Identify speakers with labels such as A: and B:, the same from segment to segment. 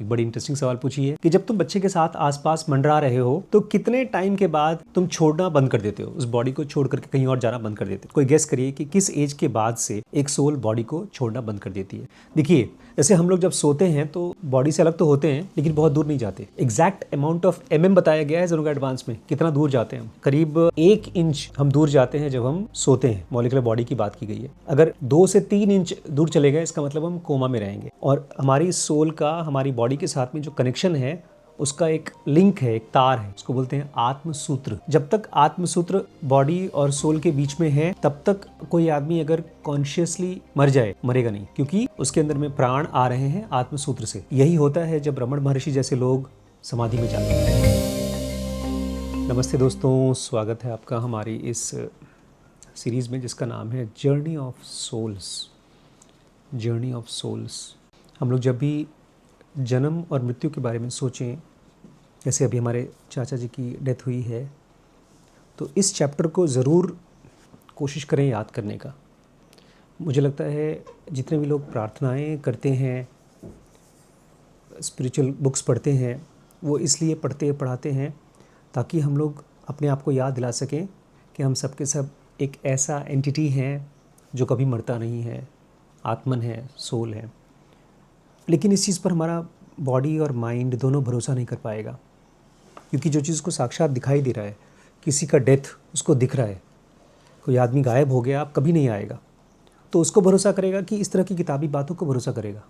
A: एक बड़ी इंटरेस्टिंग सवाल पूछी है कि जब तुम बच्चे के साथ आसपास मंडरा रहे हो तो कितने टाइम के बाद तुम छोड़ना बंद कर देते हो, उस बॉडी को छोड़ करके कहीं और जाना बंद कर देते हो। कोई गेस करिए कि किस एज के बाद से एक सोल बॉडी को छोड़ना बंद कर देती है। देखिए, जैसे हम लोग जब सोते हैं तो बॉडी से अलग तो होते हैं लेकिन बहुत दूर नहीं जाते। एग्जैक्ट अमाउंट ऑफ बताया गया है ज़ेनोगा एडवांस में, कितना दूर जाते हैं हम। करीब 1 इंच हम दूर जाते हैं जब हम सोते हैं। मॉलिक्यूलर बॉडी की बात की गई है। अगर 2 से 3 इंच दूर चले गए इसका मतलब हम कोमा में रहेंगे। और हमारी सोल का हमारी बॉडी के साथ में जो कनेक्शन है उसका एक लिंक है, एक तार है, उसको बोलते हैं आत्मसूत्र। जब तक आत्मसूत्र बॉडी और सोल के बीच में है तब तक कोई आदमी अगर कॉन्शियसली मर जाए, मरेगा नहीं, क्योंकि उसके अंदर में प्राण आ रहे हैं आत्मसूत्र से। यही होता है जब रमण महर्षि जैसे लोग समाधि में जाते हैं। नमस्ते दोस्तों, स्वागत है आपका हमारी इस सीरीज़ में जिसका नाम है journey of souls. Journey of souls. हम लोग जब भी जन्म और मृत्यु के बारे में सोचें, जैसे अभी हमारे चाचा जी की डेथ हुई है, तो इस चैप्टर को ज़रूर कोशिश करें याद करने का। मुझे लगता है जितने भी लोग प्रार्थनाएं करते हैं, स्पिरिचुअल बुक्स पढ़ते हैं, वो इसलिए पढ़ाते हैं ताकि हम लोग अपने आप को याद दिला सकें कि हम सब के सब एक ऐसा एंटिटी हैं जो कभी मरता नहीं है, आत्मन है, सोल है। लेकिन इस चीज़ पर हमारा बॉडी और माइंड दोनों भरोसा नहीं कर पाएगा, क्योंकि जो चीज़ को साक्षात दिखाई दे रहा है, किसी का डेथ उसको दिख रहा है, कोई आदमी गायब हो गया, आप कभी नहीं आएगा, तो उसको भरोसा करेगा कि इस तरह की किताबी बातों को भरोसा करेगा।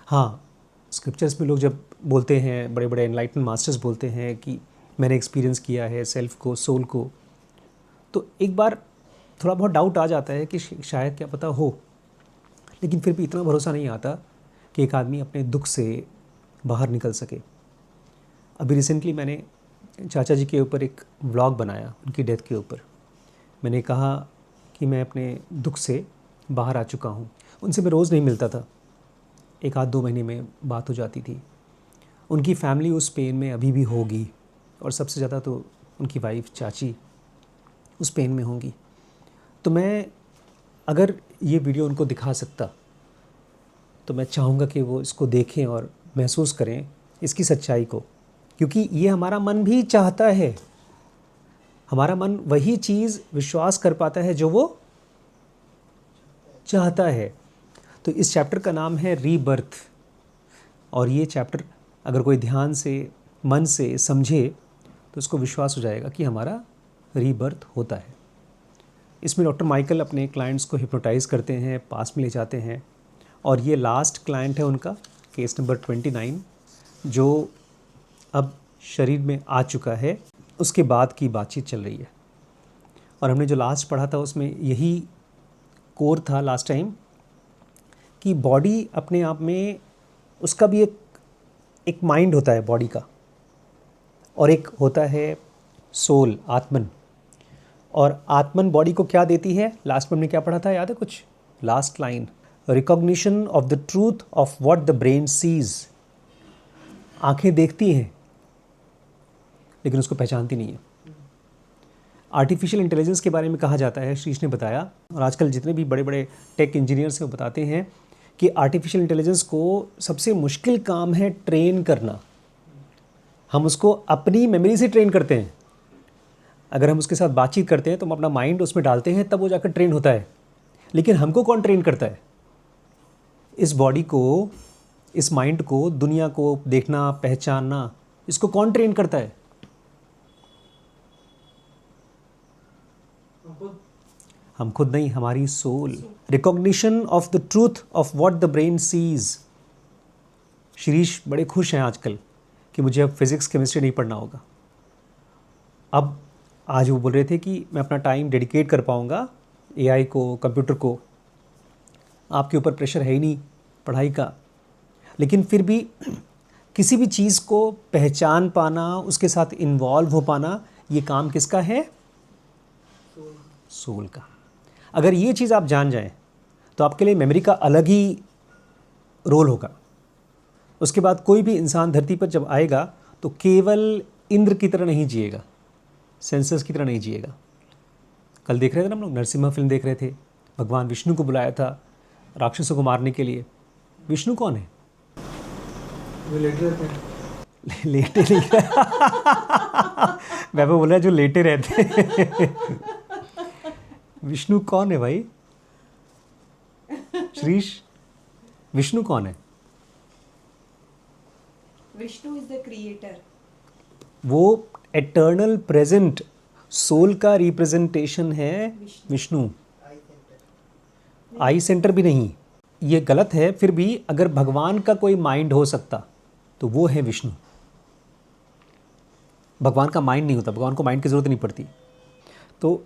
A: हाँ, स्क्रिप्चर्स में लोग जब बोलते हैं, बड़े बड़े एनलाइटन मास्टर्स बोलते हैं कि मैंने एक्सपीरियंस किया है सेल्फ को, सोल को, तो एक बार थोड़ा बहुत डाउट आ जाता है कि शायद क्या पता हो, लेकिन फिर भी इतना भरोसा नहीं आता कि एक आदमी अपने दुख से बाहर निकल सके। अभी रिसेंटली मैंने चाचा जी के ऊपर एक व्लॉग बनाया, उनकी डेथ के ऊपर। मैंने कहा कि मैं अपने दुख से बाहर आ चुका हूँ। उनसे मैं रोज़ नहीं मिलता था, 1-2 महीने में बात हो जाती थी। उनकी फैमिली उस पेन में अभी भी होगी, और सबसे ज़्यादा तो उनकी वाइफ चाची उस पेन में होंगी। तो मैं अगर ये वीडियो उनको दिखा सकता तो मैं चाहूँगा कि वो इसको देखें और महसूस करें इसकी सच्चाई को, क्योंकि ये हमारा मन भी चाहता है। हमारा मन वही चीज़ विश्वास कर पाता है जो वो चाहता है। तो इस चैप्टर का नाम है रीबर्थ, और ये चैप्टर अगर कोई ध्यान से, मन से समझे तो उसको विश्वास हो जाएगा कि हमारा रीबर्थ होता है। इसमें डॉक्टर माइकल अपने क्लाइंट्स को हिप्नोटाइज़ करते हैं, पास में ले जाते हैं, और ये लास्ट क्लाइंट है उनका, केस नंबर 29, जो अब शरीर में आ चुका है। उसके बाद की बातचीत चल रही है, और हमने जो लास्ट पढ़ा था उसमें यही कोर था लास्ट टाइम कि बॉडी अपने आप में, उसका भी एक माइंड होता है बॉडी का, और एक होता है सोल, आत्मन। और आत्मन बॉडी को क्या देती है? लास्ट में हमने क्या पढ़ा था, याद है कुछ? Last line, recognition of the truth of what the brain sees. आंखें देखती हैं लेकिन उसको पहचानती नहीं है। आर्टिफिशियल इंटेलिजेंस के बारे में कहा जाता है, शीश ने बताया, और आजकल जितने भी बड़े बड़े टेक इंजीनियर्स हैं वो बताते हैं कि आर्टिफिशियल इंटेलिजेंस को सबसे मुश्किल काम है ट्रेन करना। हम उसको अपनी मेमोरी से ट्रेन करते हैं। अगर हम उसके साथ बातचीत करते हैं तो हम अपना माइंड उसमें डालते हैं, तब वो जाकर ट्रेन होता है। लेकिन हमको कौन ट्रेन करता है? इस बॉडी को, इस माइंड को, दुनिया को देखना, पहचानना, इसको कौन ट्रेन करता है? हम खुद नहीं, हमारी soul. Recognition of the truth of what the brain sees. Shirish बड़े खुश हैं आजकल कि मुझे अब फिजिक्स केमिस्ट्री नहीं पढ़ना होगा। अब आज वो बोल रहे थे कि मैं अपना टाइम डेडिकेट कर पाऊँगा एआई को, कंप्यूटर को। आपके ऊपर प्रेशर है ही नहीं पढ़ाई का, लेकिन फिर भी किसी भी चीज़ को पहचान पाना, उसके साथ इन्वॉल्व हो पाना, ये काम किसका है? सोल का। अगर ये चीज़ आप जान जाएं तो आपके लिए मेमोरी का अलग ही रोल होगा। उसके बाद कोई भी इंसान धरती पर जब आएगा तो केवल इंद्र की तरह नहीं जिएगा, सेंसर्स की तरह नहीं जिएगा। कल देख रहे थे ना हम लोग, नरसिम्हा फिल्म देख रहे थे। भगवान विष्णु को बुलाया था राक्षसों को मारने के लिए। विष्णु कौन है?
B: जो लेटे रहते हैं।
A: लेटे नहीं वैभव बोल रहा है जो लेटे रहते हैं। विष्णु कौन है भाई? श्रीश, विष्णु कौन है?
C: Vishnu is the creator.
A: वो एटर्नल प्रेजेंट सोल का रिप्रेजेंटेशन है विष्णु। आई सेंटर भी नहीं, ये गलत है। फिर भी अगर भगवान का कोई माइंड हो सकता तो वो है विष्णु। भगवान का माइंड नहीं होता, भगवान को माइंड की ज़रूरत नहीं पड़ती। तो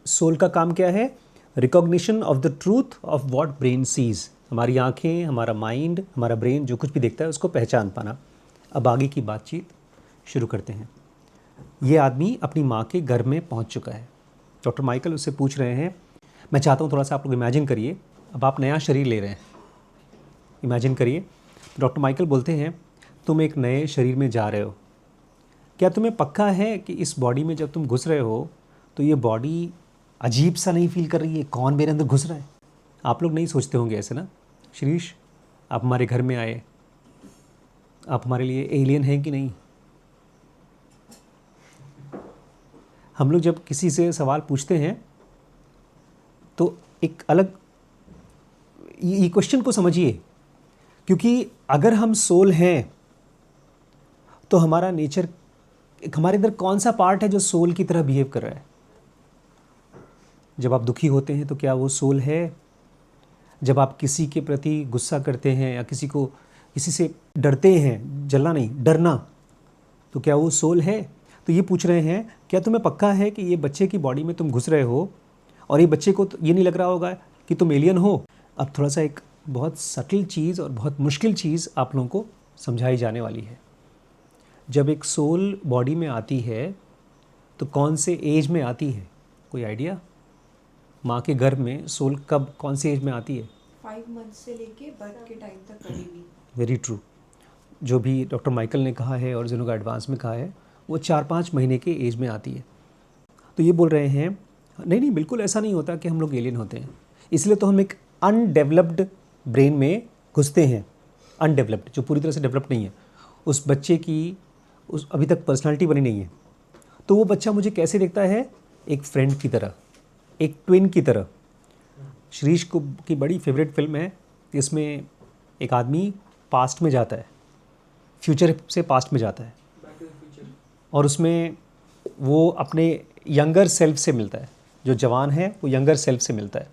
A: सोल का काम क्या है? Recognition of the truth of what brain sees. हमारी आंखें, हमारा माइंड, हमारा ब्रेन जो कुछ भी देखता है उसको पहचान पाना। अब आगे की बातचीत शुरू करते हैं। ये आदमी अपनी माँ के घर में पहुँच चुका है। डॉक्टर माइकल उससे पूछ रहे हैं, मैं चाहता हूँ थोड़ा सा आप लोग इमेजिन करिए, अब आप नया शरीर ले रहे हैं, इमेजिन करिए। डॉक्टर माइकल बोलते हैं, तुम एक नए शरीर में जा रहे हो। क्या तुम्हें पक्का है कि इस बॉडी में जब तुम घुस रहे हो तो ये बॉडी अजीब सा नहीं फील कर रही है? कौन मेरे अंदर घुस रहा है? आप लोग नहीं सोचते होंगे ऐसे ना? श्रीश, आप हमारे घर में आए, आप हमारे लिए एलियन हैं कि नहीं? हम लोग जब किसी से सवाल पूछते हैं तो एक अलग ये क्वेश्चन को समझिए, क्योंकि अगर हम सोल हैं तो हमारा नेचर, हमारे अंदर कौन सा पार्ट है जो सोल की तरह बिहेव कर रहा है? जब आप दुखी होते हैं तो क्या वो सोल है? जब आप किसी के प्रति गुस्सा करते हैं या किसी से डरते हैं, जलना नहीं डरना, तो क्या वो सोल है? तो ये पूछ रहे हैं, क्या तुम्हें पक्का है कि ये बच्चे की बॉडी में तुम घुस रहे हो और ये बच्चे को तो ये नहीं लग रहा होगा कि तुम एलियन हो? अब थोड़ा सा एक बहुत सटल चीज़ और बहुत मुश्किल चीज़ आप लोगों को समझाई जाने वाली है। जब एक सोल बॉडी में आती है तो कौन से एज में आती है? कोई आइडिया? माँ के गर्भ में सोल कब, कौन से एज में आती है?
C: 5 मंथ से लेके बर्थ के टाइम तक कभी भी।
A: Very true. जो भी डॉक्टर माइकल ने कहा है और जिन्होंने एडवांस में कहा है, वो 4-5 महीने के एज में आती है। तो ये बोल रहे हैं, नहीं नहीं, बिल्कुल ऐसा नहीं होता कि हम लोग एलियन होते हैं। इसलिए तो हम एक अनडेवलप्ड ब्रेन में घुसते हैं। अनडेवलप्ड, जो पूरी तरह से डेवलप नहीं है। उस बच्चे की उस अभी तक पर्सनालिटी बनी नहीं है। तो वो बच्चा मुझे कैसे देखता है? एक फ्रेंड की तरह, एक ट्विन की तरह। श्रीश को की बड़ी फेवरेट फिल्म है, इसमें एक आदमी पास्ट में जाता है, फ्यूचर से पास्ट में जाता है, और उसमें वो अपने यंगर सेल्फ से मिलता है। जो जवान है वो यंगर सेल्फ से मिलता है,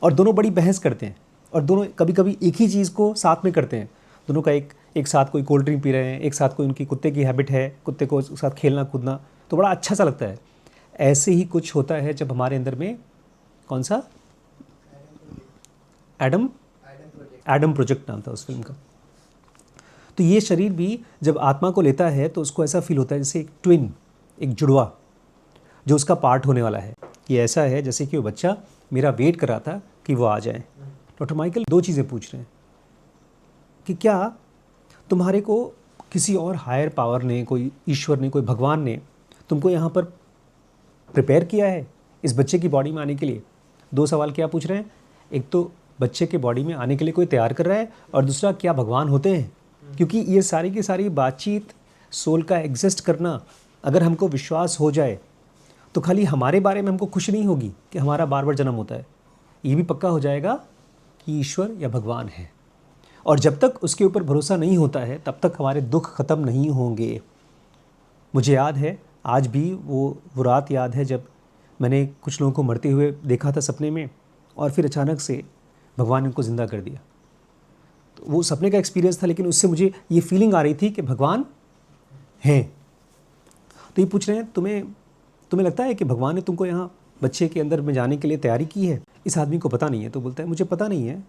A: और दोनों बड़ी बहस करते हैं, और दोनों कभी कभी एक ही चीज़ को साथ में करते हैं। दोनों का एक साथ कोई कोल्ड ड्रिंक पी रहे हैं, एक साथ कोई उनकी कुत्ते की हैबिट है, कुत्ते को साथ खेलना कूदना, तो बड़ा अच्छा सा लगता है। ऐसे ही कुछ होता है जब हमारे अंदर में, कौन सा, एडम प्रोजेक्ट नाम था उस फिल्म का। तो ये शरीर भी जब आत्मा को लेता है तो उसको ऐसा फील होता है जैसे एक ट्विन, एक जुड़वा जो उसका पार्ट होने वाला है। ये ऐसा है जैसे कि वो बच्चा मेरा वेट कर रहा था कि वो आ जाए। डॉक्टर माइकल 2 चीज़ें पूछ रहे हैं कि क्या तुम्हारे को किसी और हायर पावर ने, कोई ईश्वर ने, कोई भगवान ने तुमको यहाँ पर प्रिपेयर किया है इस बच्चे की बॉडी में आने के लिए? 2 सवाल क्या पूछ रहे हैं? एक तो बच्चे के बॉडी में आने के लिए कोई तैयार कर रहा है, और दूसरा क्या भगवान होते हैं? क्योंकि ये सारी की सारी बातचीत, सोल का एग्जिस्ट करना, अगर हमको विश्वास हो जाए तो खाली हमारे बारे में हमको खुशी नहीं होगी कि हमारा बार बार जन्म होता है, ये भी पक्का हो जाएगा कि ईश्वर या भगवान है। और जब तक उसके ऊपर भरोसा नहीं होता है तब तक हमारे दुख ख़त्म नहीं होंगे। मुझे याद है, आज भी वो रात याद है जब मैंने कुछ लोगों को मरते हुए देखा था सपने में, और फिर अचानक से भगवान ने उनको ज़िंदा कर दिया। तो वो सपने का एक्सपीरियंस था, लेकिन उससे मुझे ये फीलिंग आ रही थी कि भगवान हैं। तो ये पूछ रहे हैं, तुम्हें लगता है कि भगवान ने तुमको यहाँ बच्चे के अंदर में जाने के लिए तैयारी की है? इस आदमी को पता नहीं है, तो बोलता है मुझे पता नहीं है,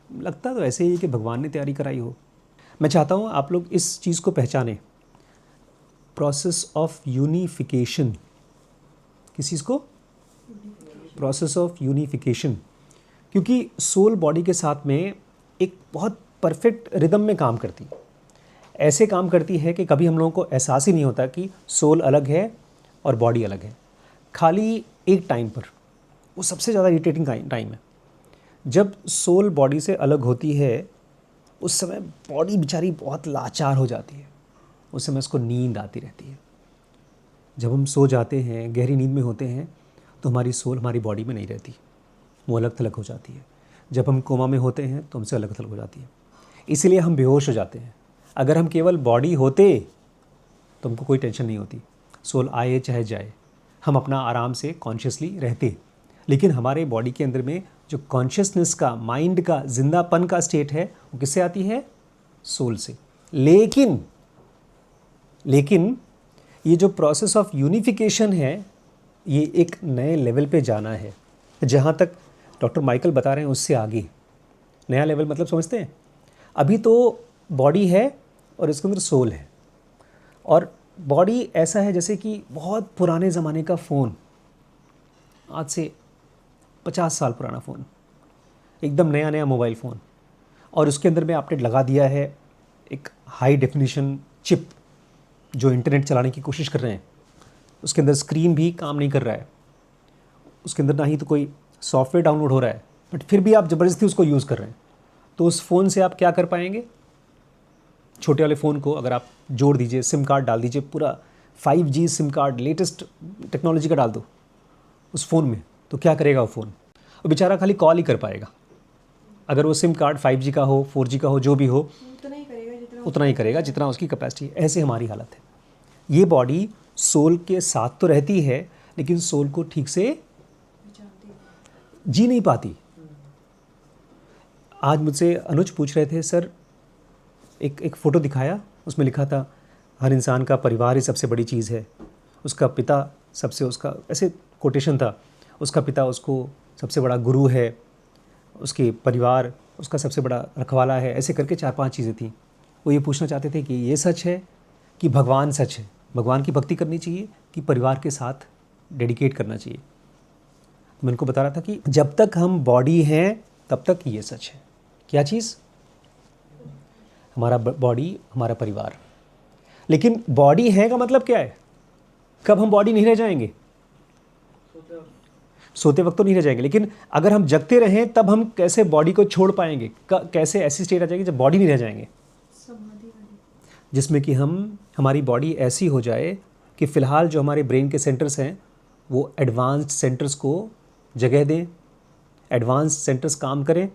A: लगता तो ऐसे ही है कि भगवान ने तैयारी कराई हो। मैं चाहता हूँ आप लोग इस चीज़ को पहचानें, प्रोसेस ऑफ यूनिफिकेशन। किस चीज़ को? Process of unification. क्योंकि सोल बॉडी के साथ में एक बहुत परफेक्ट रिदम में काम करती है। ऐसे काम करती है कि कभी हम लोगों को एहसास ही नहीं होता कि सोल अलग है और बॉडी अलग है। खाली एक टाइम पर, वो सबसे ज़्यादा इरिटेटिंग टाइम है, जब सोल बॉडी से अलग होती है। उस समय बॉडी बेचारी बहुत लाचार हो जाती है, उस समय उसको नींद आती रहती है। जब हम सो जाते हैं, गहरी नींद में होते हैं, तो हमारी सोल हमारी बॉडी में नहीं रहती, वो अलग थलग हो जाती है। जब हम कोमा में होते हैं तो हमसे अलग थलग हो जाती है, इसीलिए हम बेहोश हो जाते हैं। अगर हम केवल बॉडी होते तो हमको कोई टेंशन नहीं होती, सोल आए चाहे जाए, हम अपना आराम से कॉन्शियसली रहते। लेकिन हमारे बॉडी के अंदर में जो कॉन्शियसनेस का, माइंड का, जिंदापन का स्टेट है, वो किससे आती है? सोल से। लेकिन ये जो प्रोसेस ऑफ यूनिफिकेशन है, ये एक नए लेवल पे जाना है। जहाँ तक डॉक्टर माइकल बता रहे हैं उससे आगे नया लेवल मतलब समझते हैं? अभी तो बॉडी है और इसके अंदर सोल है, और बॉडी ऐसा है जैसे कि बहुत पुराने ज़माने का फ़ोन, आज से 50 साल पुराना फ़ोन, एकदम नया नया मोबाइल फ़ोन, और उसके अंदर में आपने लगा दिया है एक हाई डेफिनेशन चिप जो इंटरनेट चलाने की कोशिश कर रहे हैं। उसके अंदर स्क्रीन भी काम नहीं कर रहा है, उसके अंदर ना ही तो कोई सॉफ्टवेयर डाउनलोड हो रहा है, बट फिर भी आप ज़बरदस्ती उसको यूज़ कर रहे हैं। तो उस फ़ोन से आप क्या कर पाएंगे? छोटे वाले फ़ोन को अगर आप जोड़ दीजिए, सिम कार्ड डाल दीजिए, पूरा 5G SIM card latest technology का डाल दो उस फ़ोन में, तो क्या करेगा वो फ़ोन? वो बेचारा खाली कॉल ही कर पाएगा। अगर वो सिम कार्ड 5G का हो, 4G का हो, जो भी हो, उतना ही करेगा जितना उसकी कैपेसिटी है। ऐसे हमारी हालत है। ये बॉडी सोल के साथ तो रहती है, लेकिन सोल को ठीक से जी नहीं पाती। आज मुझसे अनुज पूछ रहे थे, सर एक फ़ोटो दिखाया, उसमें लिखा था हर इंसान का परिवार ही सबसे बड़ी चीज़ है, उसका पिता सबसे, उसका ऐसे कोटेशन था, उसका पिता उसको सबसे बड़ा गुरु है, उसके परिवार उसका सबसे बड़ा रखवाला है, ऐसे करके 4-5 चीज़ें थी। वो ये पूछना चाहते थे कि ये सच है कि भगवान सच है, भगवान की भक्ति करनी चाहिए कि परिवार के साथ डेडिकेट करना चाहिए। तो मैं उनको बता रहा था कि जब तक हम बॉडी हैं तब तक ये सच है। क्या चीज़? हमारा बॉडी, हमारा परिवार। लेकिन बॉडी है का मतलब क्या है? कब हम बॉडी नहीं रह जाएंगे? सोते वक्त तो नहीं रह जाएंगे, लेकिन अगर हम जगते रहें तब हम कैसे बॉडी को छोड़ पाएंगे? कैसे ऐसी स्टेट आ जाएगी जब बॉडी नहीं रह जाएंगे, जिसमें कि हमारी बॉडी ऐसी हो जाए कि फ़िलहाल जो हमारे ब्रेन के सेंटर्स हैं वो एडवांस्ड सेंटर्स को जगह दें, एडवांस्ड सेंटर्स काम करें,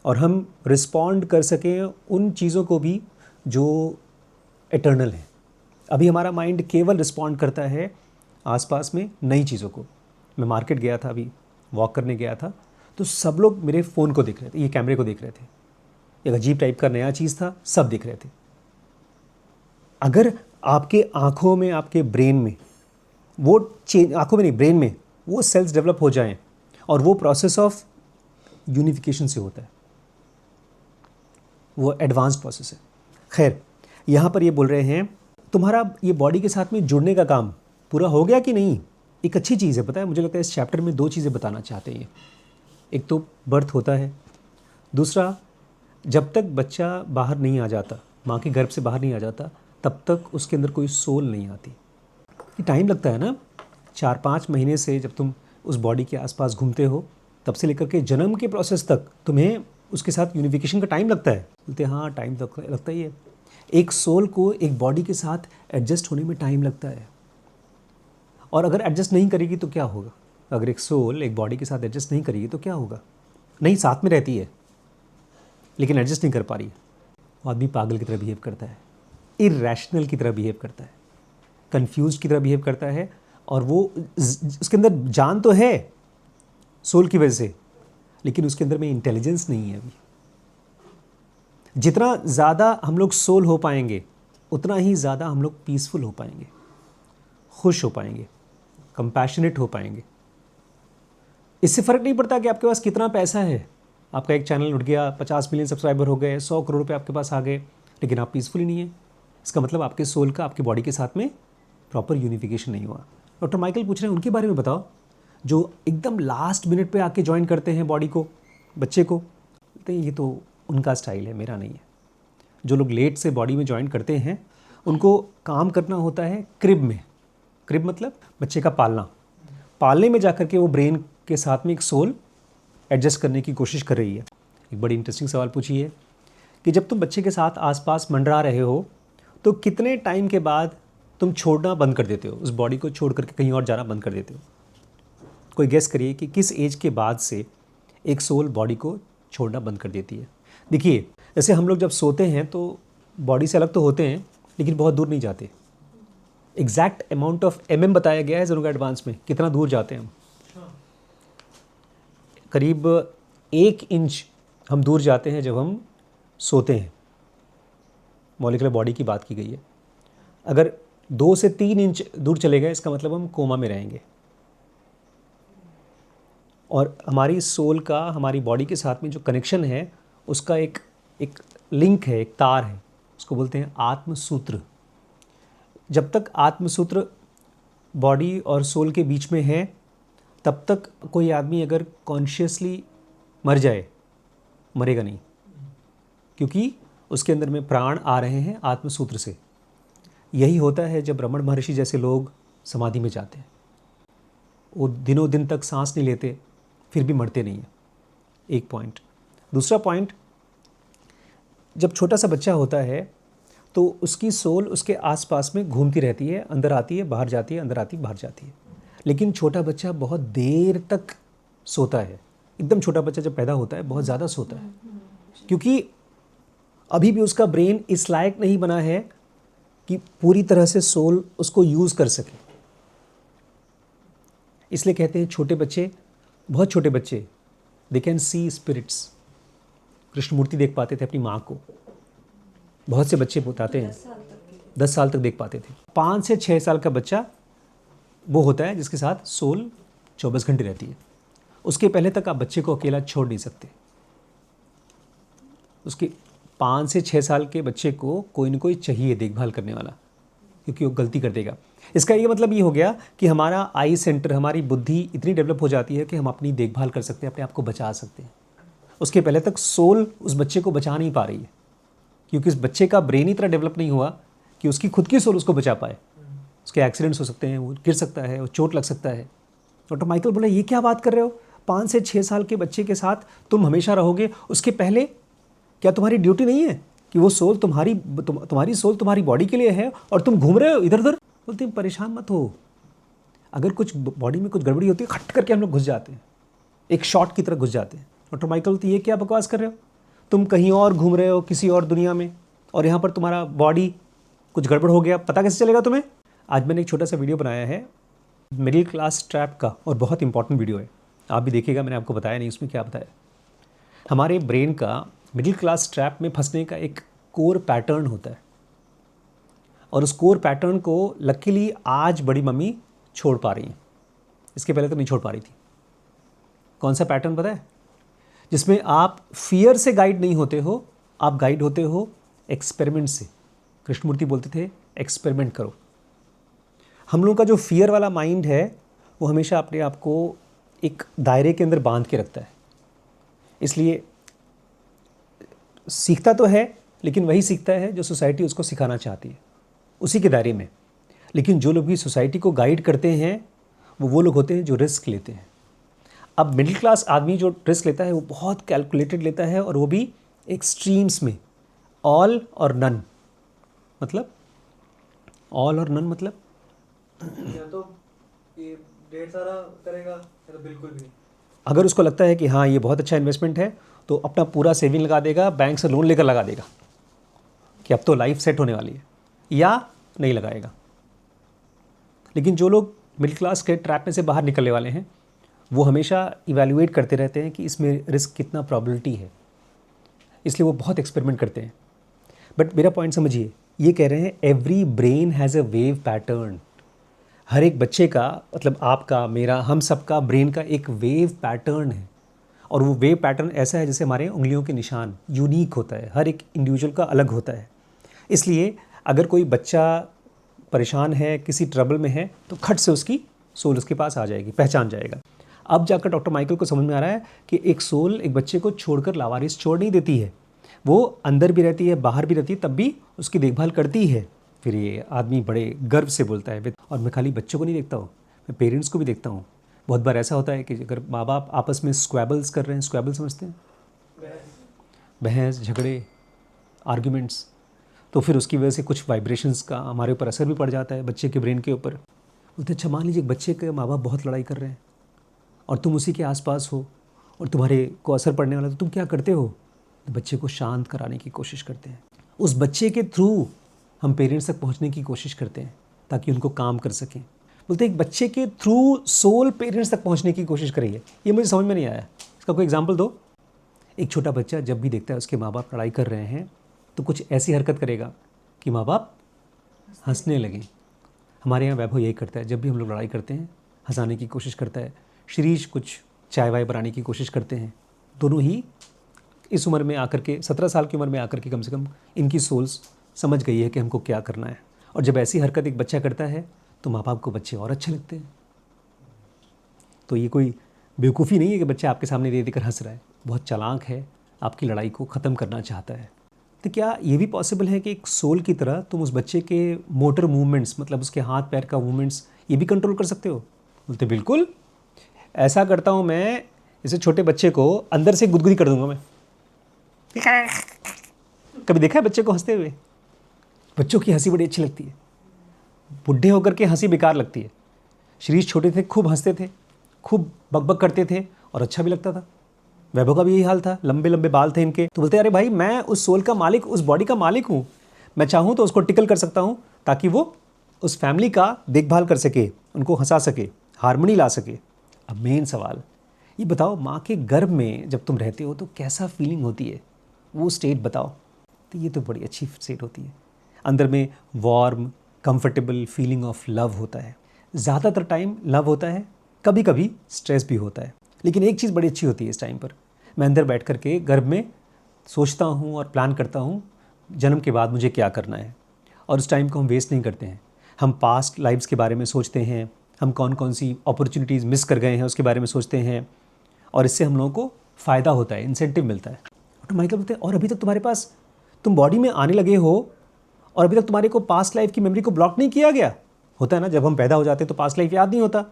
A: और हम रिस्पॉन्ड कर सकें उन चीज़ों को भी जो एटर्नल हैं। अभी हमारा माइंड केवल रिस्पॉन्ड करता है आसपास में नई चीज़ों को। मैं मार्केट गया था, अभी वॉक करने गया था, तो सब लोग मेरे फ़ोन को देख रहे थे, ये कैमरे को देख रहे थे, एक अजीब टाइप का नया चीज़ था, सब देख रहे थे। अगर आपके आँखों में, आपके ब्रेन में वो आँखों में नहीं, ब्रेन में वो सेल्स डेवलप हो जाएं, और वो प्रोसेस ऑफ यूनिफिकेशन से होता है, वो एडवांस प्रोसेस है। खैर, यहाँ पर ये बोल रहे हैं तुम्हारा ये बॉडी के साथ में जुड़ने का काम पूरा हो गया कि नहीं? एक अच्छी चीज़ है, पता है, मुझे लगता है इस चैप्टर में 2 चीज़ें बताना चाहते हैं। एक तो बर्थ होता है, दूसरा जब तक बच्चा बाहर नहीं आ जाता, माँ के गर्भ से बाहर नहीं आ जाता, तब तक उसके अंदर कोई सोल नहीं आती। ये टाइम लगता है ना, 4-5 महीने से जब तुम उस बॉडी के आसपास घूमते हो, तब से लेकर के जन्म के प्रोसेस तक तुम्हें उसके साथ यूनिफिकेशन का टाइम लगता है। बोलते हाँ, टाइम तो लगता ही है। एक सोल को एक बॉडी के साथ एडजस्ट होने में टाइम लगता है, और अगर एडजस्ट नहीं करेगी तो क्या होगा? अगर एक सोल एक बॉडी के साथ एडजस्ट नहीं करेगी तो क्या होगा? नहीं, साथ में रहती है लेकिन एडजस्ट नहीं कर पा रही है, वो आदमी पागल की तरह बिहेव करता है, इरैशनल की तरह बिहेव करता है, कंफ्यूज की तरह बिहेव करता है, और वो उसके अंदर जान तो है सोल की वजह से, लेकिन उसके अंदर में इंटेलिजेंस नहीं है अभी। जितना ज़्यादा हम लोग सोल हो पाएंगे उतना ही ज़्यादा हम लोग पीसफुल हो पाएंगे, खुश हो पाएंगे, कंपैशनेट हो पाएंगे। इससे फ़र्क नहीं पड़ता कि आपके पास कितना पैसा है, आपका एक चैनल उठ गया, 50 मिलियन सब्सक्राइबर हो गए, 100 करोड़ रुपए आपके पास आ गए, लेकिन आप पीसफुल ही नहीं है। इसका मतलब आपके सोल का आपके बॉडी के साथ में प्रॉपर यूनिफिकेशन नहीं हुआ। डॉक्टर माइकल पूछ रहे हैं उनके बारे में बताओ, जो एकदम लास्ट मिनट पे आके ज्वाइन करते हैं बॉडी को, बच्चे को। तो ये तो उनका स्टाइल है, मेरा नहीं है। जो लोग लेट से बॉडी में ज्वाइन करते हैं उनको काम करना होता है क्रिब में। क्रिब मतलब बच्चे का पालना। पालने में जाकर के वो ब्रेन के साथ में एक सोल एडजस्ट करने की कोशिश कर रही है। एक बड़ी इंटरेस्टिंग सवाल पूछी है कि जब तुम बच्चे के साथ आसपास मंडरा रहे हो तो कितने टाइम के बाद तुम छोड़ना बंद कर देते हो, उस बॉडी को छोड़ करके कहीं और जाना बंद कर देते हो? कोई गेस करिए कि किस एज के बाद से एक सोल बॉडी को छोड़ना बंद कर देती है? देखिए, जैसे हम लोग जब सोते हैं तो बॉडी से अलग तो होते हैं लेकिन बहुत दूर नहीं जाते। एग्जैक्ट अमाउंट ऑफ बताया गया है ज़रूर एडवांस में, कितना दूर जाते हैं हम। करीब 1 इंच हम दूर जाते हैं जब हम सोते हैं। मॉलिक्यूलर बॉडी की बात की गई है। अगर 2 से 3 इंच दूर चले गए इसका मतलब हम कोमा में रहेंगे। और हमारी सोल का हमारी बॉडी के साथ में जो कनेक्शन है उसका एक लिंक है, एक तार है, उसको बोलते हैं आत्मसूत्र। जब तक आत्मसूत्र बॉडी और सोल के बीच में है तब तक कोई आदमी अगर कॉन्शियसली मर जाए, मरेगा नहीं, क्योंकि उसके अंदर में प्राण आ रहे हैं आत्मसूत्र से। यही होता है जब रमण महर्षि जैसे लोग समाधि में जाते हैं। वो दिनों दिन तक सांस नहीं लेते फिर भी मरते नहीं हैं। एक पॉइंट। दूसरा पॉइंट, जब छोटा सा बच्चा होता है तो उसकी सोल उसके आसपास में घूमती रहती है, अंदर आती है बाहर जाती है, अंदर आती है बाहर जाती है। लेकिन छोटा बच्चा बहुत देर तक सोता है। एकदम छोटा बच्चा जब पैदा होता है बहुत ज़्यादा सोता है, क्योंकि अभी भी उसका ब्रेन इस लायक नहीं बना है कि पूरी तरह से सोल उसको यूज़ कर सके। इसलिए कहते हैं छोटे बच्चे, बहुत छोटे बच्चे, they can see spirits. Krishnamurti देख पाते थे अपनी माँ को। बहुत से बच्चे बताते हैं 10 साल तक देख पाते थे। 5 से 6 साल का बच्चा वो होता है जिसके साथ सोल 24 घंटे रहती है। उसके पहले तक आप बच्चे को अकेला छोड़ नहीं सकते। उसके 5 से 6 साल के बच्चे को कोई ना कोई चाहिए देखभाल करने वाला, क्योंकि वो गलती कर देगा। इसका ये मतलब ये हो गया कि हमारा आई सेंटर, हमारी बुद्धि इतनी डेवलप हो जाती है कि हम अपनी देखभाल कर सकते हैं, अपने आप को बचा सकते हैं। उसके पहले तक सोल उस बच्चे को बचा नहीं पा रही है, क्योंकि उस बच्चे का ब्रेन ही इतना डेवलप नहीं हुआ कि उसकी खुद की सोल उसको बचा पाए। उसके एक्सीडेंट्स हो सकते हैं, वो गिर सकता है, वो चोट लग सकता है। डॉक्टर माइकल बोले, ये क्या बात कर रहे हो? 5 से 6 साल के बच्चे के साथ तुम हमेशा रहोगे, उसके पहले क्या तुम्हारी ड्यूटी नहीं है कि वो सोल तुम्हारी सोल तुम्हारी बॉडी के लिए है और तुम घूम रहे हो इधर उधर? बोलते परेशान मत हो। अगर कुछ बॉडी में कुछ गड़बड़ी होती है, खट करके हम लोग घुस जाते हैं, एक शॉट की तरह घुस जाते हैं। डॉक्टर माइकल बोलती ये क्या बकवास कर रहे हो? तुम कहीं और घूम रहे हो, किसी और दुनिया में, और यहाँ पर तुम्हारा बॉडी कुछ गड़बड़ हो गया, पता कैसे चलेगा तुम्हें? आज मैंने एक छोटा सा वीडियो बनाया है मिडिल क्लास ट्रैप का, और बहुत इंपॉर्टेंट वीडियो है, आप भी देखिएगा। मैंने आपको बताया नहीं उसमें क्या बताया। हमारे ब्रेन का मिडिल क्लास ट्रैप में फंसने का एक कोर पैटर्न होता है, और उस कोर पैटर्न को लकीली आज बड़ी मम्मी छोड़ पा रही हैं। इसके पहले तो नहीं छोड़ पा रही थी। कौन सा पैटर्न पता है? जिसमें आप फियर से गाइड नहीं होते हो, आप गाइड होते हो एक्सपेरिमेंट से। कृष्णमूर्ति बोलते थे एक्सपेरिमेंट करो। हम लोगों का जो फियर वाला माइंड है वो हमेशा अपने आप को एक दायरे के अंदर बांध के रखता है। इसलिए सीखता तो है, लेकिन वही सीखता है जो सोसाइटी उसको सिखाना चाहती है, उसी के दायरे में। लेकिन जो लोग भी सोसाइटी को गाइड करते हैं वो लोग होते हैं जो रिस्क लेते हैं। अब मिडिल क्लास आदमी जो रिस्क लेता है वो बहुत कैलकुलेटेड लेता है, और वो भी एक्सट्रीम्स में। ऑल और नन मतलब, ऑल और नन मतलब
B: या तो ये ढेर सारा करेगा या तो बिल्कुल भी नहीं।
A: अगर उसको लगता है कि हाँ ये बहुत अच्छा इन्वेस्टमेंट है तो अपना पूरा सेविंग लगा देगा, बैंक से लोन लेकर लगा देगा कि अब तो लाइफ सेट होने वाली है, या नहीं लगाएगा। लेकिन जो लोग मिडिल क्लास के ट्रैप में से बाहर निकलने वाले हैं वो हमेशा इवैल्यूएट करते रहते हैं कि इसमें रिस्क कितना प्रॉबिलिटी है, इसलिए वो बहुत एक्सपेरिमेंट करते हैं। बट मेरा पॉइंट समझिए, ये कह रहे हैं every brain has a wave pattern. हर एक बच्चे का, मतलब आपका, मेरा, हम सबका ब्रेन का एक वेव पैटर्न है, और वो वेव पैटर्न ऐसा है जैसे हमारे उंगलियों के निशान, यूनिक होता है, हर एक इंडिविजुअल का अलग होता है। इसलिए अगर कोई बच्चा परेशान है, किसी ट्रबल में है, तो खट से उसकी सोल उसके पास आ जाएगी, पहचान जाएगा। अब जाकर डॉक्टर माइकल को समझ में आ रहा है कि एक सोल एक बच्चे को छोड़कर लावारिस छोड़ नहीं देती है, वो अंदर भी रहती है, बाहर भी रहती है, तब भी उसकी देखभाल करती है। फिर ये आदमी बड़े गर्व से बोलता है, और मैं खाली बच्चों को नहीं देखता हूँ, मैं पेरेंट्स को भी देखता हूँ। बहुत बार ऐसा होता है कि अगर माँ बाप आपस में स्क्वैबल्स कर रहे हैं, स्क्वैबल समझते हैं, बहस झगड़े, आर्ग्यूमेंट्स, तो फिर उसकी वजह से कुछ वाइब्रेशंस का हमारे ऊपर असर भी पड़ जाता है, बच्चे के ब्रेन के ऊपर। बोलते अच्छा मान लीजिए एक बच्चे के माँ बाप बहुत लड़ाई कर रहे हैं और तुम उसी के आसपास हो और तुम्हारे को असर पड़ने वाला, तो तुम क्या करते हो? तो बच्चे को शांत कराने की कोशिश करते हैं। उस बच्चे के थ्रू हम पेरेंट्स तक पहुंचने की कोशिश करते हैं ताकि उनको काम कर सकें। बोलते एक बच्चे के थ्रू सोल पेरेंट्स तक पहुंचने की कोशिश करिए। ये मुझे समझ में नहीं आया, इसका कोई एग्जांपल दो। एक छोटा बच्चा जब भी देखता है उसके माँ बाप लड़ाई कर रहे हैं तो कुछ ऐसी हरकत करेगा कि माँ बाप हंसने लगें। हमारे यहाँ वैभव यही करता है, जब भी हम लोग लड़ाई करते हैं हंसाने की कोशिश करता है। शिरीष कुछ चाय वाय बनाने की कोशिश करते हैं। दोनों ही इस उम्र में आकर के, 17 साल की उम्र में आकर के कम से कम इनकी सोल्स समझ गई है कि हमको क्या करना है। और जब ऐसी हरकत एक बच्चा करता है तो माँ बाप को बच्चे और अच्छे लगते हैं। तो ये कोई बेवकूफ़ी नहीं है कि बच्चा आपके सामने दे देकर हंस रहा है, बहुत चालाक है, आपकी लड़ाई को ख़त्म करना चाहता है। तो क्या ये भी पॉसिबल है कि एक सोल की तरह तुम उस बच्चे के मोटर मूवमेंट्स, मतलब उसके हाथ पैर का मूवमेंट्स, ये भी कंट्रोल कर सकते हो? बोलते बिल्कुल, ऐसा करता हूँ मैं, जैसे छोटे बच्चे को अंदर से गुदगुदी कर दूंगा मैं। कभी देखा है बच्चे को हंसते हुए? बच्चों की हंसी बड़ी अच्छी लगती है, बुढ़े होकर के हंसी बेकार लगती है। शिरीष छोटे थे, खूब हंसते थे, खूब बकबक करते थे और अच्छा भी लगता था। वैभव का भी यही हाल था, लंबे लंबे बाल थे इनके। तो बोलते अरे भाई मैं उस सोल का मालिक, उस बॉडी का मालिक हूँ, मैं चाहूँ तो उसको टिकल कर सकता हूँ ताकि वो उस फैमिली का देखभाल कर सके, उनको हंसा सके, हारमोनी ला सके। अब मेन सवाल ये बताओ, माँ के गर्भ में जब तुम रहते हो तो कैसा फीलिंग होती है, वो स्टेट बताओ। तो ये तो बड़ी अच्छी स्टेट होती है, अंदर में warm comfortable feeling of love होता है। ज़्यादातर टाइम लव होता है, कभी कभी स्ट्रेस भी होता है, लेकिन एक चीज़ बड़ी अच्छी होती है इस टाइम पर, मैं अंदर बैठ कर के गर्भ में सोचता हूँ और प्लान करता हूँ जन्म के बाद मुझे क्या करना है। और उस टाइम को हम वेस्ट नहीं करते हैं, हम पास्ट लाइफ्स के बारे में सोचते हैं, हम कौन कौन सी अपॉर्चुनिटीज़ मिस कर गए हैं उसके बारे में सोचते हैं, और इससे हम लोगों को फ़ायदा होता है, इंसेंटिव मिलता है। ऑटोमेटिकली बोलते हैं और अभी तक तुम्हारे पास, तुम बॉडी में आने लगे हो और अभी तक तुम्हारे को पास्ट लाइफ की मेमोरी को ब्लॉक नहीं किया गया। होता है ना, जब हम पैदा हो जाते हैं तो पास्ट लाइफ याद नहीं होता,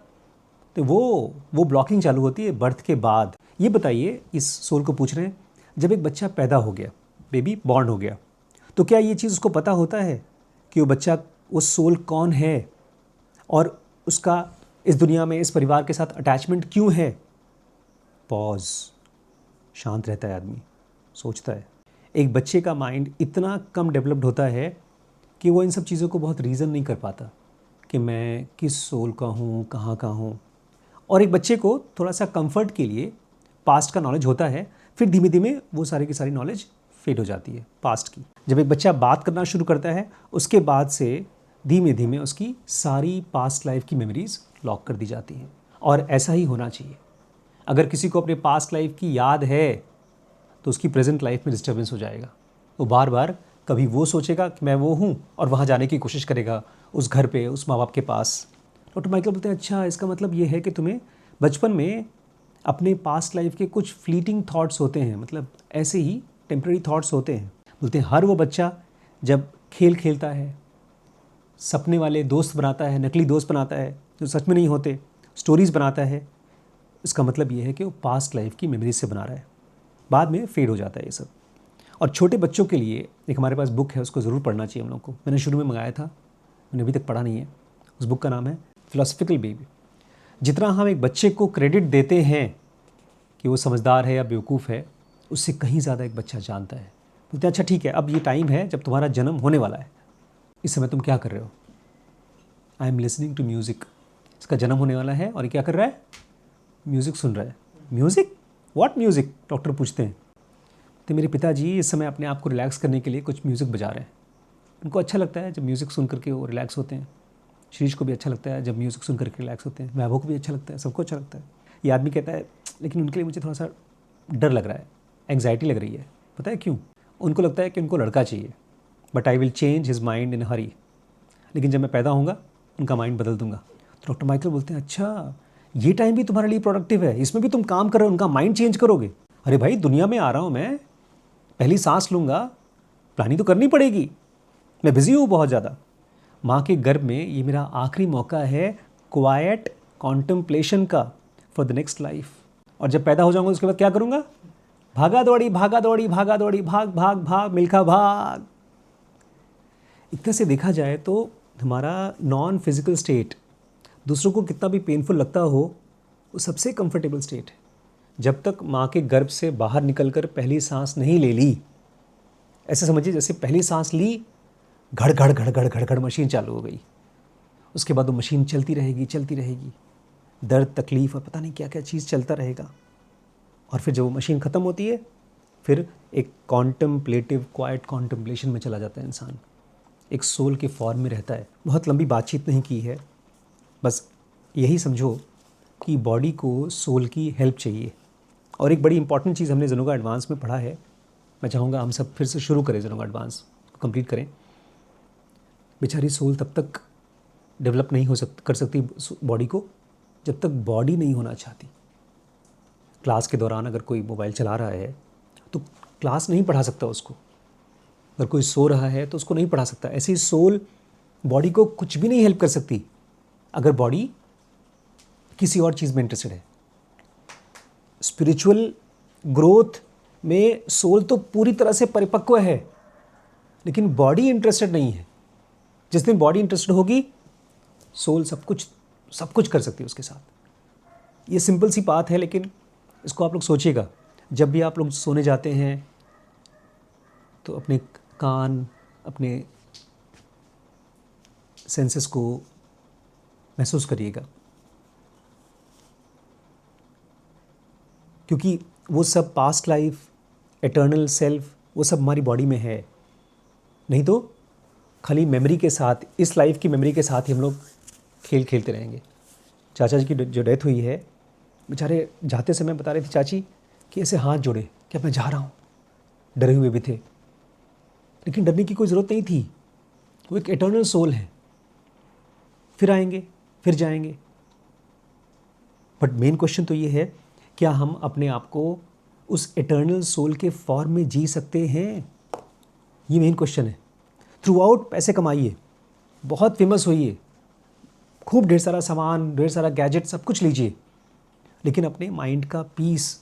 A: तो वो ब्लॉकिंग चालू होती है बर्थ के बाद। ये बताइए, इस सोल को पूछ रहे हैं, जब एक बच्चा पैदा हो गया, बेबी बॉर्न हो गया, तो क्या ये चीज़ उसको पता होता है कि वो बच्चा, उस सोल कौन है और उसका इस दुनिया में, इस परिवार के साथ अटैचमेंट क्यों है? पॉज, शांत रहता है आदमी, सोचता है। एक बच्चे का माइंड इतना कम डेवलप्ड होता है कि वो इन सब चीज़ों को बहुत रीज़न नहीं कर पाता कि मैं किस सोल का हूँ, कहाँ का हूँ। और एक बच्चे को थोड़ा सा कंफर्ट के लिए पास्ट का नॉलेज होता है, फिर धीमे धीमे वो सारी की सारी नॉलेज फेड हो जाती है पास्ट की। जब एक बच्चा बात करना शुरू करता है, उसके बाद से धीमे धीमे उसकी सारी पास्ट लाइफ की मेमोरीज़ लॉक कर दी जाती हैं। और ऐसा ही होना चाहिए। अगर किसी को अपने पास्ट लाइफ की याद है तो उसकी प्रेजेंट लाइफ में डिस्टर्बेंस हो जाएगा। वो बार बार कभी वो सोचेगा कि मैं वो हूँ और वहाँ जाने की कोशिश करेगा, उस घर पे, उस माँ बाप के पास। ऑटोमेटिकली बोलते हैं अच्छा, इसका मतलब ये है कि तुम्हें बचपन में अपने पास्ट लाइफ के कुछ फ्लीटिंग थॉट्स होते हैं, मतलब ऐसे ही टेम्प्रेरी थॉट्स होते हैं। बोलते हैं हर वो बच्चा जब खेल खेलता है, सपने वाले दोस्त बनाता है, नकली दोस्त बनाता है जो सच में नहीं होते, स्टोरीज़ बनाता है, इसका मतलब ये है कि वो पास्ट लाइफ की मेमोरीज से बना रहा है। बाद में फेड हो जाता है ये सब। और छोटे बच्चों के लिए एक हमारे पास बुक है, उसको ज़रूर पढ़ना चाहिए हम लोग को। मैंने शुरू में मंगाया था, मैंने अभी तक पढ़ा नहीं है। उस बुक का नाम है फिलोसफिकल बेबी। जितना हम एक बच्चे को क्रेडिट देते हैं कि वो समझदार है या बेवकूफ़ है, उससे कहीं ज़्यादा एक बच्चा जानता है। बोलते हैं अच्छा ठीक है, अब ये टाइम है जब तुम्हारा जन्म होने वाला है, इस समय तुम क्या कर रहे हो? I am listening to music. इसका जन्म होने वाला है और ये क्या कर रहा है? म्यूज़िक सुन रहा है। म्यूज़िक? What music? डॉक्टर पूछते हैं। तो मेरे पिताजी इस समय अपने आप को रिलैक्स करने के लिए कुछ म्यूज़िक बजा रहे हैं। उनको अच्छा लगता है जब म्यूज़िक सुन करके वो रिलैक्स होते हैं। शीश को भी अच्छा लगता है जब म्यूज़िक सुन करके रिलैक्स होते हैं। वैभव को भी अच्छा लगता है, सबको अच्छा लगता है। ये आदमी कहता है लेकिन उनके लिए मुझे थोड़ा सा डर लग रहा है, एंग्जाइटी लग रही है। पता है क्यों? उनको लगता है कि उनको लड़का चाहिए, but I will change his mind in hurry. लेकिन जब मैं पैदा होऊंगा उनका माइंड बदल दूंगा। तो डॉक्टर माइकल बोलते हैं अच्छा, ये टाइम भी तुम्हारे लिए प्रोडक्टिव है, इसमें भी तुम काम कर रहे हो, उनका माइंड चेंज करोगे। अरे भाई, दुनिया में आ रहा हूँ मैं, पहली सांस लूँगा, प्लानिंग तो करनी पड़ेगी, मैं बिज़ी हूँ बहुत ज़्यादा। माँ के गर्भ में ये मेरा आखिरी मौका है क्वाइट कॉन्टेम्पलेशन का फॉर द नेक्स्ट लाइफ। और जब पैदा हो जाऊँगा उसके बाद क्या करूँगा? भागा दौड़ी भागा दौड़ी भागा दौड़ी, भाग भाग भाग मिल्खा भाग। एक तरह से देखा जाए तो हमारा नॉन फिजिकल स्टेट दूसरों को कितना भी पेनफुल लगता हो, वो सबसे कंफर्टेबल स्टेट है। जब तक माँ के गर्भ से बाहर निकलकर पहली सांस नहीं ले ली, ऐसे समझिए जैसे पहली सांस ली, घड़ घड़ घड़ घड़ घड़ घड़ मशीन चालू हो गई। उसके बाद वो मशीन चलती रहेगी चलती रहेगी, दर्द तकलीफ़ और पता नहीं क्या क्या चीज़ चलता रहेगा। और फिर जब वो मशीन ख़त्म होती है, फिर एक कॉन्टम्पलेटिव क्वाइट कॉन्टम्पलेशन में चला जाता है इंसान, एक सोल के फॉर्म में रहता है। बहुत लंबी बातचीत नहीं की है, बस यही समझो कि बॉडी को सोल की हेल्प चाहिए। और एक बड़ी इंपॉर्टेंट चीज़ हमने ज़ेनोगा एडवांस में पढ़ा है, मैं चाहूँगा हम सब फिर से शुरू करें, ज़ेनोगा एडवांस को कंप्लीट करें। बेचारी सोल तब तक डेवलप नहीं कर सकती बॉडी को जब तक बॉडी नहीं होना चाहती। क्लास के दौरान अगर कोई मोबाइल चला रहा है तो क्लास नहीं पढ़ा सकता उसको, अगर कोई सो रहा है तो उसको नहीं पढ़ा सकता। ऐसे ही सोल बॉडी को कुछ भी नहीं हेल्प कर सकती अगर बॉडी किसी और चीज़ में इंटरेस्टेड है। स्पिरिचुअल ग्रोथ में सोल तो पूरी तरह से परिपक्व है, लेकिन बॉडी इंटरेस्टेड नहीं है। जिस दिन बॉडी इंटरेस्टेड होगी, सोल सब कुछ कर सकती है उसके साथ। ये सिंपल सी बात है, लेकिन इसको आप लोग सोचिएगा। जब भी आप लोग सोने जाते हैं तो अपने कान, अपने सेंसेस को महसूस करिएगा, क्योंकि वो सब पास्ट लाइफ, एटर्नल सेल्फ, वो सब हमारी बॉडी में है। नहीं तो खाली मेमोरी के साथ, इस लाइफ की मेमोरी के साथ ही हम लोग खेल खेलते रहेंगे। चाचा जी की जो डेथ हुई है, बेचारे जाते समय बता रहे थे चाची कि ऐसे हाथ जोड़े कि अब मैं जा रहा हूँ, डरे हुए भी थे। लेकिन डरने की कोई ज़रूरत नहीं थी, वो एक एटर्नल सोल है, फिर आएंगे फिर जाएंगे। बट मेन क्वेश्चन तो ये है, क्या हम अपने आप को उस एटर्नल सोल के फॉर्म में जी सकते हैं? ये मेन क्वेश्चन है। थ्रू आउट पैसे कमाइए, बहुत फेमस होइए, खूब ढेर सारा सामान, ढेर सारा गैजेट, सब कुछ लीजिए, लेकिन अपने माइंड का पीस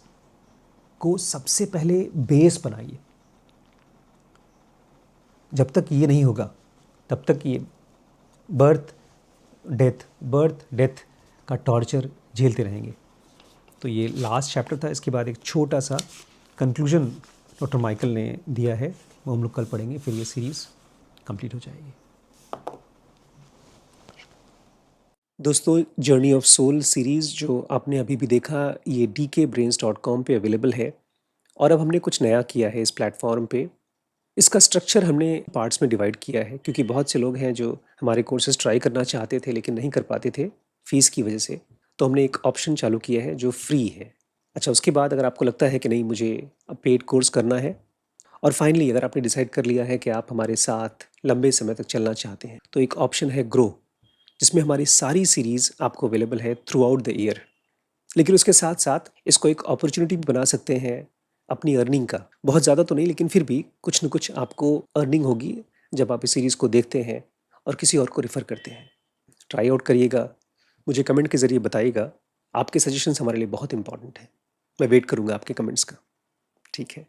A: को सबसे पहले बेस बनाइए। जब तक ये नहीं होगा, तब तक ये बर्थ डेथ का टॉर्चर झेलते रहेंगे। तो ये लास्ट चैप्टर था। इसके बाद एक छोटा सा कंक्लूजन डॉक्टर माइकल ने दिया है, वो हम लोग कल पढ़ेंगे, फिर ये सीरीज़ कंप्लीट हो जाएगी। दोस्तों, जर्नी ऑफ सोल सीरीज़ जो आपने अभी भी देखा, ये dkbrains.com पे अवेलेबल है। और अब हमने कुछ नया किया है इस प्लेटफॉर्म पे। इसका स्ट्रक्चर हमने पार्ट्स में डिवाइड किया है, क्योंकि बहुत से लोग हैं जो हमारे कोर्सेज ट्राई करना चाहते थे लेकिन नहीं कर पाते थे फ़ीस की वजह से। तो हमने एक ऑप्शन चालू किया है जो फ्री है। अच्छा, उसके बाद अगर आपको लगता है कि नहीं, मुझे अब पेड कोर्स करना है, और फाइनली अगर आपने डिसाइड कर लिया है कि आप हमारे साथ लंबे समय तक चलना चाहते हैं, तो एक ऑप्शन है ग्रो, जिसमें हमारी सारी सीरीज़ आपको अवेलेबल है थ्रू आउट द ईयर। लेकिन उसके साथ साथ इसको एक अपॉर्चुनिटी भी बना सकते हैं अपनी अर्निंग का। बहुत ज़्यादा तो नहीं, लेकिन फिर भी कुछ न कुछ आपको अर्निंग होगी जब आप इस सीरीज़ को देखते हैं और किसी और को रेफ़र करते हैं। ट्राई आउट करिएगा, मुझे कमेंट के ज़रिए बताइएगा। आपके सजेशंस हमारे लिए बहुत इंपॉर्टेंट हैं। मैं वेट करूँगा आपके कमेंट्स का। ठीक है।